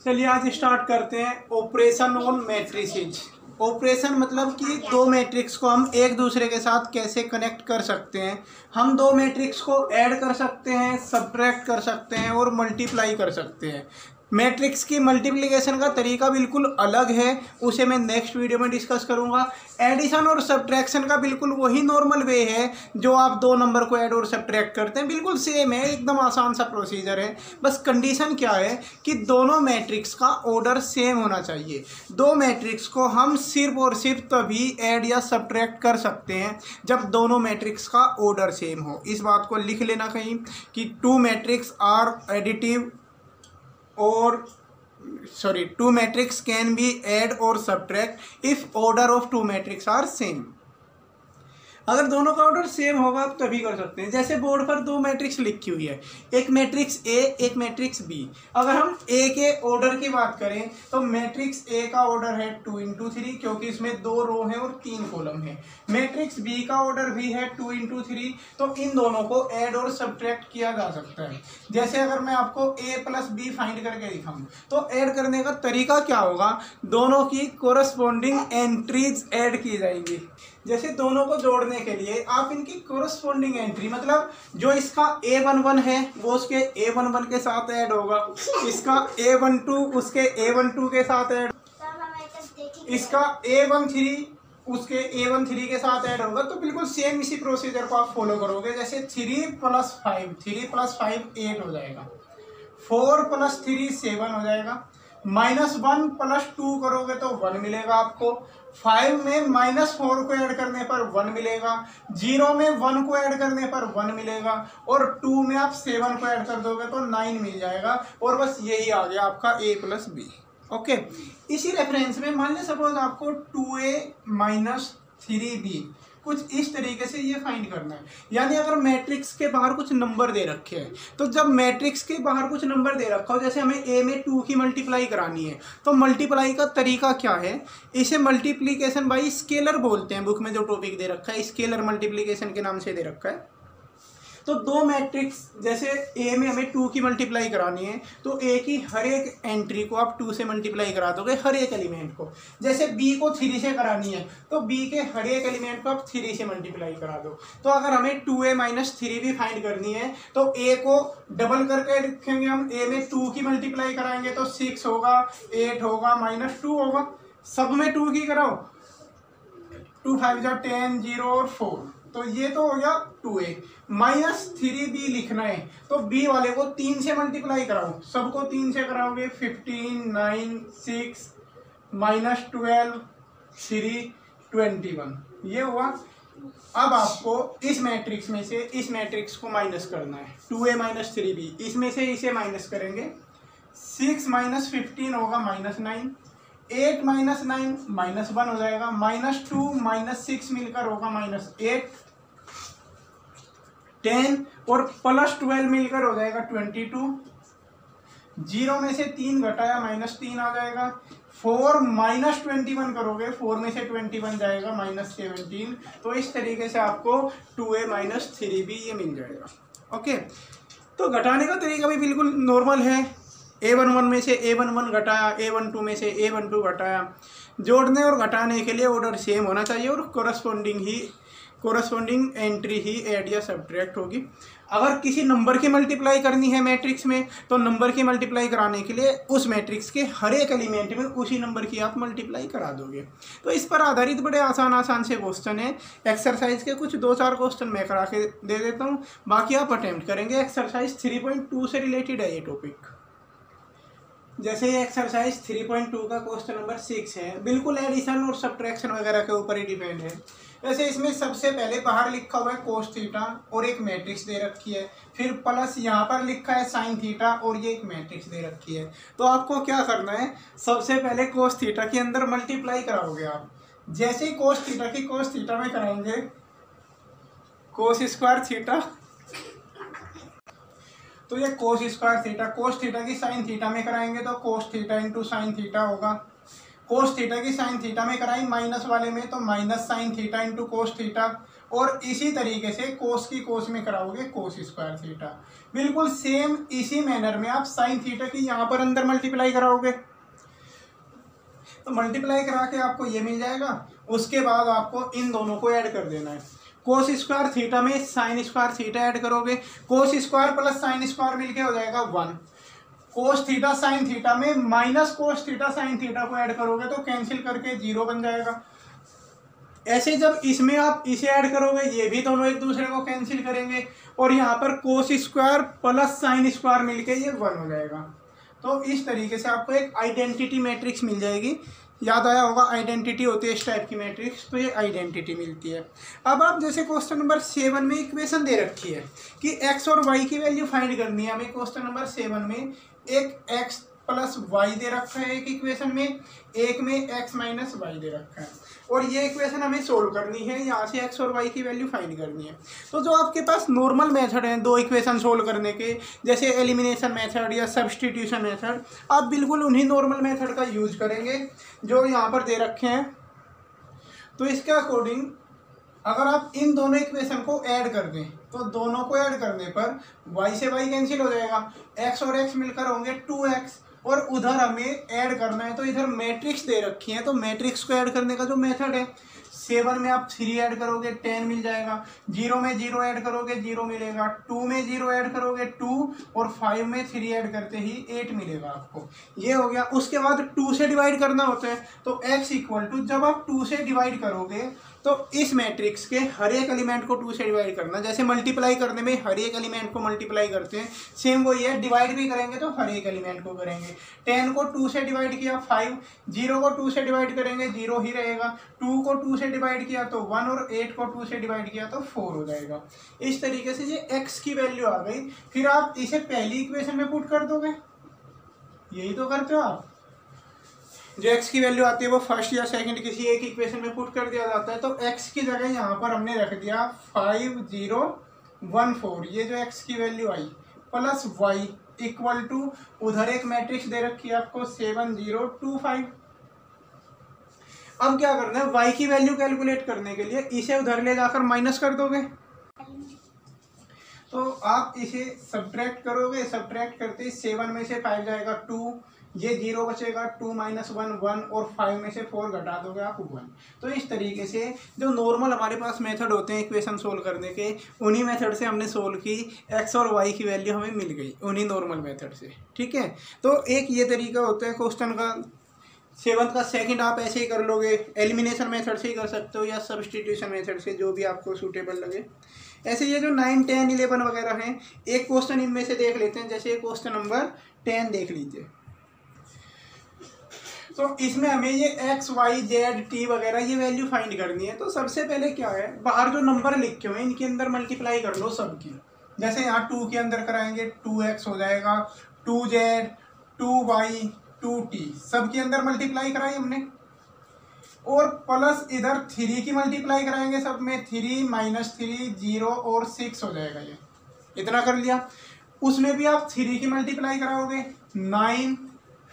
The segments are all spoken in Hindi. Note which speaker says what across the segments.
Speaker 1: चलिए आज स्टार्ट करते हैं ऑपरेशन ऑन मैट्रिसेज। ऑपरेशन मतलब कि दो मैट्रिक्स को हम एक दूसरे के साथ कैसे कनेक्ट कर सकते हैं। हम दो मैट्रिक्स को ऐड कर सकते हैं, सब्ट्रैक्ट कर सकते हैं और मल्टीप्लाई कर सकते हैं। मैट्रिक्स की मल्टीप्लिकेशन का तरीका बिल्कुल अलग है, उसे मैं नेक्स्ट वीडियो में डिस्कस करूंगा। एडिशन और सब्ट्रैक्शन का बिल्कुल वही नॉर्मल वे है जो आप दो नंबर को ऐड और सब्ट्रैक्ट करते हैं, बिल्कुल सेम है, एकदम आसान सा प्रोसीजर है। बस कंडीशन क्या है कि दोनों मैट्रिक्स का ऑर्डर सेम होना चाहिए। दो मैट्रिक्स को हम सिर्फ और सिर्फ तभी ऐड या सब्ट्रैक्ट कर सकते हैं जब दोनों मैट्रिक्स का ऑर्डर सेम हो। इस बात को लिख लेना कहीं कि two matrix are additive two matrices can be add or subtract if order of two matrices are same। अगर दोनों का ऑर्डर सेम होगा आप तभी कर सकते हैं। जैसे बोर्ड पर दो मैट्रिक्स लिखी हुई है, एक मैट्रिक्स ए एक मैट्रिक्स बी। अगर हम ए के ऑर्डर की बात करें तो मैट्रिक्स ए का ऑर्डर है 2×3 क्योंकि इसमें दो रो है और 3 कॉलम है। मैट्रिक्स बी का ऑर्डर भी है 2×3, तो इन दोनों को ऐड और सब्ट्रैक्ट किया जा सकता है। जैसे अगर मैं आपको ए प्लस बी फाइंड करके दिखाऊं तो ऐड करने का तरीका क्या होगा, दोनों की कोरस्पॉन्डिंग एंट्रीज ऐड की जाएंगी। जैसे दोनों को जोड़ने के लिए आप इनकी कोरस्पॉन्डिंग एंट्री, मतलब जो इसका A11 है वो उसके A11 के साथ ऐड होगा, इसका A12 उसके A12 के साथ ऐड, इसका A13 उसके A13 के साथ ऐड होगा। तो बिल्कुल सेम इसी प्रोसीजर को आप फॉलो करोगे। जैसे 3 + 5 8 हो जाएगा, 4 + 3 7 हो जाएगा, -1 + 2 करोगे तो 1 मिलेगा आपको, 5 में -4 को ऐड करने पर 1 मिलेगा, 0 में 1 को ऐड करने पर 1 मिलेगा और 2 में आप 7 को ऐड कर दोगे तो 9 मिल जाएगा। और बस यही आ गया आपका A + B। ओके, इसी रेफरेंस में मान लें सपोज आपको 2A - 3B कुछ इस तरीके से ये फाइंड करना है। यानी अगर मैट्रिक्स के बाहर कुछ नंबर दे रखे हैं, तो जब मैट्रिक्स के बाहर कुछ नंबर दे रखा हो, जैसे हमें ए में 2 की मल्टीप्लाई करानी है, तो मल्टीप्लाई का तरीका क्या है, इसे मल्टीप्लिकेशन बाय स्केलर बोलते हैं। बुक में जो टॉपिक दे रखा है स्केलर मल्टीप्लिकेशन के नाम से दे रखा है। तो दो मैट्रिक्स, जैसे ए में हमें 2 की मल्टीप्लाई करानी है तो ए की हर एक एंट्री को आप 2 से मल्टीप्लाई करा दोगे, हर एक एलिमेंट को। जैसे बी को 3 से करानी है तो बी के हर एक एलिमेंट को आप 3 से मल्टीप्लाई करा दो। तो अगर हमें 2A - 3 भी फाइंड करनी है तो ए को डबल करके लिखेंगे हम। ए में 2 की मल्टीप्लाई कराएंगे तो 6 होगा, 8 होगा, -2 होगा, सब में 2 की कराओ, 2 5 जा 10, 0 और 4, तो ये तो हो गया 2A। -3B लिखना है तो B वाले को 3 से मल्टीप्लाई कराओ, सबको 3 से कराओगे, 15, 9, 6, -12, 3, 21, ये हुआ। अब आपको इस मैट्रिक्स में से इस मैट्रिक्स को माइनस करना है, 2A - 3B, इसमें से इसे माइनस करेंगे। 6 - 15 होगा -9, 8 - 9 -1 हो जाएगा, -2 - 6 मिलकर होगा -8, 10 और +12 मिलकर हो जाएगा 22, 0 में से 3 घटाया -3 आ जाएगा, 4 - 21 करोगे, 4 में से 21 जाएगा -17। तो इस तरीके से आपको 2A - 3B ये मिल जाएगा। ओके, तो घटाने का तरीका भी बिल्कुल नॉर्मल है। A11 में से A11 घटाया, A12 में से A12 घटाया। जोड़ने और घटाने के लिए ऑर्डर सेम होना चाहिए और कोरस्पॉन्डिंग एंट्री ही ऐड या सब्ट्रैक्ट होगी। अगर किसी नंबर की मल्टीप्लाई करनी है मैट्रिक्स में तो नंबर की मल्टीप्लाई कराने के लिए उस मैट्रिक्स के हर एक एलिमेंट में उसी नंबर की आप मल्टीप्लाई करा दोगे। तो इस पर आधारित बड़े आसान से क्वेश्चन है। एक्सरसाइज के कुछ 2-4 क्वेश्चन मैं करा के दे देता हूँ, बाकी आप अटेम्प्ट करेंगे। एक्सरसाइज 3.2 से रिलेटेड है ये टॉपिक। जैसे ये एक्सरसाइज 3.2 का क्वेश्चन नंबर 6 है, बिल्कुल एडिशन और सब्ट्रैक्शन वगैरह के ऊपर ही डिपेंड है। वैसे इसमें सबसे पहले बाहर लिखा हुआ है cos थीटा और एक मैट्रिक्स दे रखी है, फिर प्लस यहाँ पर लिखा है sin थीटा और ये एक मैट्रिक्स दे रखी है। तो आपको क्या करना है, सबसे पहले cos थीटा के अंदर मल्टीप्लाई कराओगे आप। जैसे ही cos थीटा की cos थीटा में कराएंगे cos² थीटा, तो ये cos² थीटा, cos थीटा की sin थीटा में कराएंगे तो cos थीटा × sin थीटा होगा। cos थीटा की sin थीटा में कराई माइनस वाले में तो -sin थीटा × cos थीटा, और इसी तरीके से कोस की कोस में कराओगे कोस स्क्वायर थीटा। बिल्कुल सेम इसी मैनर में आप साइन थीटा की यहाँ पर अंदर मल्टीप्लाई कराओगे, तो मल्टीप्लाई करा के आपको ये मिल जाएगा। उसके बाद आपको इन दोनों को ऐड कर देना है। कोस स्क्वायर थीटा में साइन स्क्वायर थीटा ऐड करोगे, cos square plus sine square मिलके हो जाएगा 1। कोस थीटा साइन थीटा में minus cos theta sine theta को ऐड करोगे तो कैंसिल करके 0 बन जाएगा। ऐसे जब इसमें आप इसे ऐड करोगे ये भी दोनों एक दूसरे को कैंसिल करेंगे और यहाँ पर cos square plus sine square मिलके ये 1 हो जाएगा। तो इस तरीके से आपको एक आइडेंटिटी मैट्रिक्स मिल जाएगी। याद आया होगा आइडेंटिटी होती है इस टाइप की मैट्रिक्स, तो ये आइडेंटिटी मिलती है। अब आप जैसे क्वेश्चन नंबर 7 में इक्वेशन दे रखी है कि x और y की वैल्यू फाइंड करनी है। हमें क्वेश्चन नंबर 7 में एक x प्लस वाई दे रखा है एक इक्वेशन में, एक में x माइनस वाई दे रखा है और ये इक्वेशन हमें सोल्व करनी है। यहाँ से x और y की वैल्यू फाइंड करनी है। तो जो आपके पास नॉर्मल मेथड हैं दो इक्वेशन सोल्व करने के, जैसे एलिमिनेशन मेथड या सब्सटीट्यूशन मेथड, आप बिल्कुल उन्हीं नॉर्मल मेथड का यूज करेंगे जो यहाँ पर दे रखे हैं। तो इसके अकॉर्डिंग अगर आप इन दोनों इक्वेशन को ऐड कर दें तो दोनों को ऐड करने पर y से y कैंसिल हो जाएगा, x और x मिलकर होंगे 2x और उधर हमें ऐड करना है। तो इधर मैट्रिक्स दे रखी है, तो मैट्रिक्स को ऐड करने का जो मेथड है 7 में आप 3 ऐड करोगे 10 मिल जाएगा, 0 में 0 ऐड करोगे 0 मिलेगा, 2 में 0 ऐड करोगे 2 और 5 में 3 ऐड करते ही 8 मिलेगा आपको। ये हो गया। उसके बाद 2 से डिवाइड करना होता है, तो x इक्वल टू जब आप 2 से डिवाइड करोगे तो इस मैट्रिक्स के हर एक एलिमेंट को 2 से डिवाइड करना। जैसे मल्टीप्लाई करने में हर एक एलिमेंट को मल्टीप्लाई करते हैं, सेम वही है, डिवाइड भी करेंगे तो हर एक एलिमेंट को करेंगे। 10 को 2 से डिवाइड किया 5, 0 को 2 से डिवाइड करेंगे 0 ही रहेगा, 2 को 2 से डिवाइड किया तो 1 और 8 को 2 से डिवाइड किया तो 4 हो जाएगा। इस तरीके से ये x की वैल्यू आ गई। फिर आप इसे पहली इक्वेशन में पुट कर दोगे, यही तो करते हो आप। जो x की वैल्यू आती है वो फर्स्ट या सेकंड किसी एक इक्वेशन में पुट कर दिया जाता है। तो x की जगह यहाँ पर हमने रख दिया 5014, ये जो x की वैल्यू आई, प्लस y इक्वल टू उधर एक मैट्रिक्स दे रखी है आपको 7025। अब क्या करना है, y की वैल्यू कैलकुलेट करने के लिए इसे उधर ले जाकर माइनस कर दोगे। तो आप इसे सब्ट्रैक्ट करोगे, सब्ट्रैक्ट करते ही 7 में से 5 जाएगा 2, ये 0 बचेगा, 2 माइनस 1 1 और 5 में से 4 घटा दोगे आप 1। तो इस तरीके से जो नॉर्मल हमारे पास मेथड होते हैं इक्वेशन सोल्व करने के, उन्हीं मेथड से हमने सोल्व की, x और y की वैल्यू हमें मिल गई उन्हीं नॉर्मल मेथड से। ठीक है, तो एक ये तरीका होता है क्वेश्चन का 7 का। सेकंड आप ऐसे ही कर लोगे, एलिमिनेशन मेथड से ही कर सकते हो या सब्सटीट्यूशन मेथड से, जो भी आपको सूटेबल लगे। ऐसे ये जो 9 10 11 वगैरह हैं, एक क्वेश्चन इनमें से देख लेते हैं। जैसे क्वेश्चन नंबर 10 देख लीजिए। तो इसमें हमें ये x y z t वगैरह ये वैल्यू फाइंड करनी है। तो सबसे पहले क्या है, बाहर जो नंबर लिखे हुए हैं इनके अंदर मल्टीप्लाई कर लो सबकी। जैसे यहाँ 2 के अंदर कराएंगे 2x हो जाएगा, 2z 2y 2t, सबके अंदर मल्टीप्लाई कराई हमने। और प्लस इधर 3 की मल्टीप्लाई कराएंगे सब में, 3 माइनस 3 0 और 6 हो जाएगा। ये इतना कर लिया। उसमें भी आप 3 की मल्टीप्लाई कराओगे 9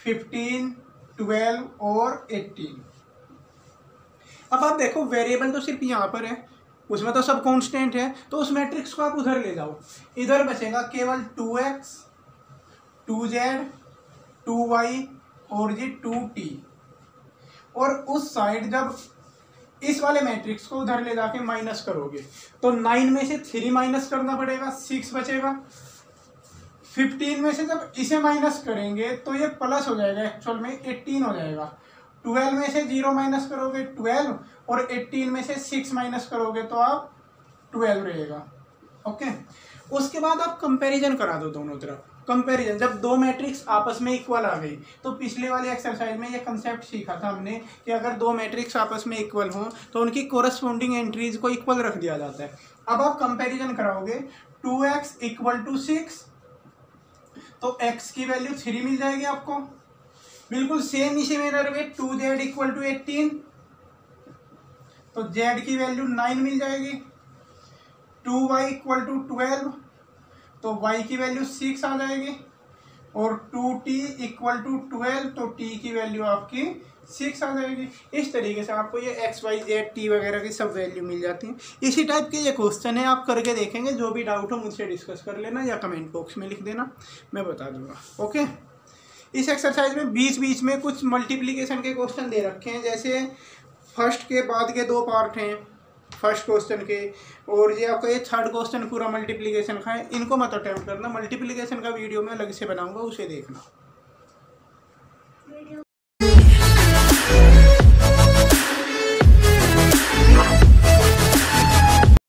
Speaker 1: 15 12 और 18। अब आप देखो वेरिएबल तो सिर्फ यहाँ पर है, उसमें तो सब कांस्टेंट है, तो उस मैट्रिक्स को आप उधर ले जाओ। इधर बचेगा केवल 2x 2z 2y और ये 2t। और उस साइड जब इस वाले मैट्रिक्स को उधर ले जाके माइनस करोगे तो 9 में से 3 माइनस करना पड़ेगा, 6 बचेगा। 15 में से जब इसे माइनस करेंगे तो ये प्लस हो जाएगा, एक्चुअल में 18 हो जाएगा। 12 में से 0 माइनस करोगे 12 और 18 में से 6 माइनस करोगे तो आप 12 रहेगा। ओके, उसके बाद आप कंपैरिजन करा दो दोनों तरफ। कंपैरिजन, जब दो मैट्रिक्स आपस में इक्वल आ गई, तो पिछले वाली एक्सरसाइज में ये कंसेप्ट सीखा था हमने कि अगर दो मैट्रिक्स आपस में इक्वल हों तो उनकी कोरस्पोंडिंग एंट्रीज को इक्वल रख दिया जाता है। अब आप कंपैरिजन कराओगे 2x इक्वल टू 6, तो x की वैल्यू 3 मिल जाएगी आपको। बिल्कुल सेम इसी मैनर में 2z इक्वल टू 18, तो z की वैल्यू 9 मिल जाएगी। 2y इक्वल टू 12, तो y की वैल्यू 6 आ जाएगी। और 2t इक्वल टू 12, तो t की वैल्यू आपकी 6 आ जाएगी। इस तरीके से आपको ये x y z t वगैरह की सब वैल्यू मिल जाती है। इसी टाइप के ये क्वेश्चन है, आप करके देखेंगे। जो भी डाउट हो मुझसे डिस्कस कर लेना या कमेंट बॉक्स में लिख देना, मैं बता दूंगा। ओके, इस एक्सरसाइज में बीच बीच में कुछ मल्टीप्लिकेशन के क्वेश्चन दे रखे हैं, जैसे फर्स्ट के बाद के 2 पार्ट हैं फर्स्ट क्वेश्चन के, और ये आपका ये थर्ड क्वेश्चन पूरा मल्टीप्लिकेशन का है। इनको मत अटेम्प्ट करना, मल्टीप्लिकेशन का वीडियो मैं अलग से बनाऊंगा, उसे देखना।